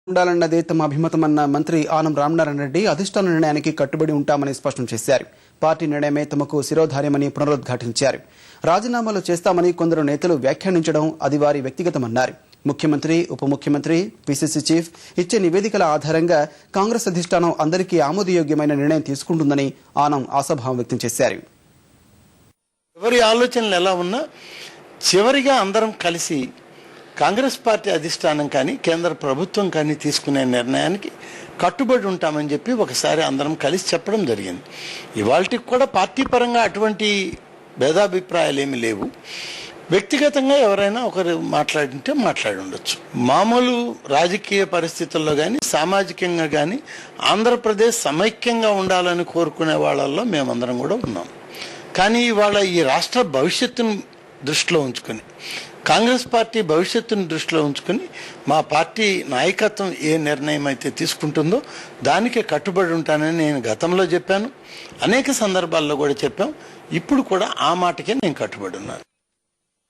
ఉండాలన్నదే తమ అభిమతమన్న మంత్రి ఆనం రామనారాయణ రెడ్డి అధిష్టాన నిర్ణయానికి కట్టుబడి ఉంటామని స్పష్టం చేశారు. పార్టీ నిర్ణయమే తమకు శిరోధార్యమని పునరుద్ఘాటించారు. రాజీనామాలు చేస్తామని కొందరు నేతలు వ్యాఖ్యానించడం అది వారి వ్యక్తిగతమన్నారు. ముఖ్యమంత్రి, ఉప ముఖ్యమంత్రి, పిసిసి చీఫ్ ఇచ్చే నివేదికల ఆధారంగా కాంగ్రెస్ అధిష్టానం అందరికీ ఆమోదయోగ్యమైన నిర్ణయం తీసుకుంటుందని ఆనం ఆశాభావం వ్యక్తం చేశారు. ఎవరి ఆలోచనలు ఎలా ఉన్నా చివరిగా అందరం కలిసి కాంగ్రెస్ పార్టీ అధిష్టానం కానీ కేంద్ర ప్రభుత్వం కానీ తీసుకునే నిర్ణయానికి కట్టుబడి ఉంటామని చెప్పి ఒకసారి అందరం కలిసి చెప్పడం జరిగింది. ఇవాళకి కూడా పార్టీ పరంగా అటువంటి భేదాభిప్రాయాలు ఏమీ లేవు. వ్యక్తిగతంగా ఎవరైనా ఒకరు మాట్లాడింటే మాట్లాడి ఉండొచ్చు. మామూలు రాజకీయ పరిస్థితుల్లో కానీ సామాజికంగా కానీ ఆంధ్రప్రదేశ్ సమైక్యంగా ఉండాలని కోరుకునే వాళ్ళల్లో మేమందరం కూడా ఉన్నాం. కానీ ఇవాళ ఈ రాష్ట్ర భవిష్యత్తును దృష్టిలో ఉంచుకొని, కాంగ్రెస్ పార్టీ భవిష్యత్తును దృష్టిలో ఉంచుకొని మా పార్టీ నాయకత్వం ఏ నిర్ణయం అయితే తీసుకుంటుందో దానికి కట్టుబడి ఉంటానని నేను గతంలో చెప్పాను, అనేక సందర్భాల్లో కూడా చెప్పాం. ఇప్పుడు కూడా ఆ మాటకే నేను కట్టుబడి ఉన్నాను.